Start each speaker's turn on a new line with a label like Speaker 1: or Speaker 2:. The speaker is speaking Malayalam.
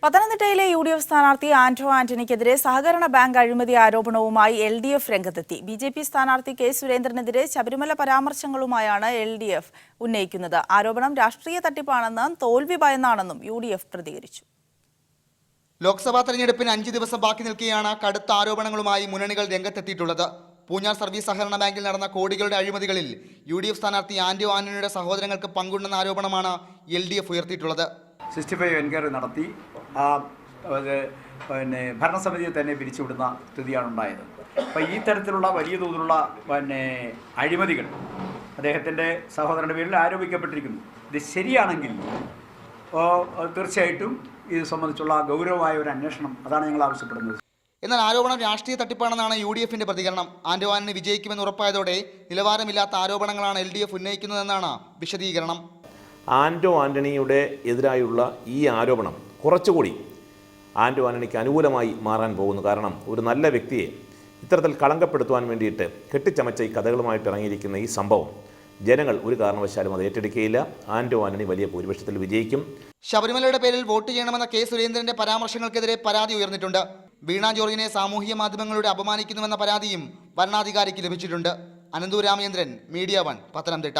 Speaker 1: പത്തനംതിട്ടയിലെ യു.ഡി.എഫ് സ്ഥാനാർത്ഥി ആന്റോ ആന്റണിക്കെതിരെ സഹകരണ ബാങ്ക് അഴിമതി ആരോപണവുമായി എൽ.ഡി.എഫ് രംഗത്തെത്തി. ബി.ജെ.പി സ്ഥാനാർത്ഥി കെ സുരേന്ദ്രനെതിരെ ശബരിമല പരാമർശങ്ങളുമായാണ് എൽ.ഡി.എഫ് ഉന്നയിക്കുന്നത്. ആരോപണം രാഷ്ട്രീയ തട്ടിപ്പാണെന്നും തോൽവി ഭയന്നാണെന്നും യു.ഡി.എഫ് പ്രതികരിച്ചു.
Speaker 2: ലോക്സഭാ തെരഞ്ഞെടുപ്പിന് 5 ദിവസം ബാക്കി നിൽക്കെയാണ് കടുത്ത ആരോപണങ്ങളുമായി മുന്നണികൾ രംഗത്തെത്തിയിട്ടുള്ളത്. പൂഞ്ഞാർ സർവീസ് സഹകരണ ബാങ്കിൽ നടന്ന കോടികളുടെ അഴിമതികളിൽ യു.ഡി.എഫ് സ്ഥാനാർത്ഥി ആന്റോ ആന്റണിയുടെ സഹോദരങ്ങൾക്ക് പങ്കുണ്ടെന്ന ആരോപണമാണ് എൽ.ഡി.എഫ് ഉയർത്തിയിട്ടുള്ളത്.
Speaker 3: 65 എൻക്വയറി നടത്തി ഭരണസമിതിയെ തന്നെ പിരിച്ചുവിടുന്ന സ്ഥിതിയാണ് ഉണ്ടായത്. അപ്പോൾ ഈ തരത്തിലുള്ള വലിയ തോതിലുള്ള അഴിമതികൾ അദ്ദേഹത്തിൻ്റെ സഹോദരൻ്റെ പേരിൽ ആരോപിക്കപ്പെട്ടിരിക്കുന്നു. ഇത് ശരിയാണെങ്കിൽ തീർച്ചയായിട്ടും ഇത് സംബന്ധിച്ചുള്ള ഗൗരവമായ ഒരു അന്വേഷണം അതാണ് ഞങ്ങൾ ആവശ്യപ്പെടുന്നത്.
Speaker 2: എന്നാൽ ആരോപണം രാഷ്ട്രീയ തട്ടിപ്പാണെന്നാണ് യു.ഡി.എഫിന്റെ പ്രതികരണം. ആന്റോ ആന്റണി വിജയിക്കുമെന്ന് ഉറപ്പായതോടെ നിലവാരമില്ലാത്ത ആരോപണങ്ങളാണ് എൽ.ഡി.എഫ് ഉന്നയിക്കുന്നതെന്നാണ് വിശദീകരണം.
Speaker 4: ആന്റോ ആന്റണിയുടെ എതിരായുള്ള ഈ ആരോപണം കുറച്ചുകൂടി ആന്റോ ആന്റണിക്ക് അനുകൂലമായി മാറാൻ പോകുന്നു. കാരണം ഒരു നല്ല വ്യക്തിയെ ഇത്തരത്തിൽ കളങ്കപ്പെടുത്തുവാൻ വേണ്ടിയിട്ട് കെട്ടിച്ചമച്ച ഈ കഥകളുമായിട്ട് ഇറങ്ങിയിരിക്കുന്ന ഈ സംഭവം ജനങ്ങൾ ഒരു കാരണവശാലും അത് ഏറ്റെടുക്കുകയില്ല. ആന്റോ ആന്റണി വലിയ ഭൂരിപക്ഷത്തിൽ വിജയിക്കും.
Speaker 2: ശബരിമലയുടെ പേരിൽ വോട്ട് ചെയ്യണമെന്ന കെ സുരേന്ദ്രന്റെ പരാമർശങ്ങൾക്കെതിരെ പരാതി ഉയർന്നിട്ടുണ്ട്. വീണ ജോർജിനെ സാമൂഹ്യ മാധ്യമങ്ങളിലൂടെ അപമാനിക്കുന്നുവെന്ന പരാതിയും ഭരണാധികാരിക്ക് ലഭിച്ചിട്ടുണ്ട്. അനന്തു രാമചന്ദ്രൻ, മീഡിയ 1, പത്തനംതിട്ട.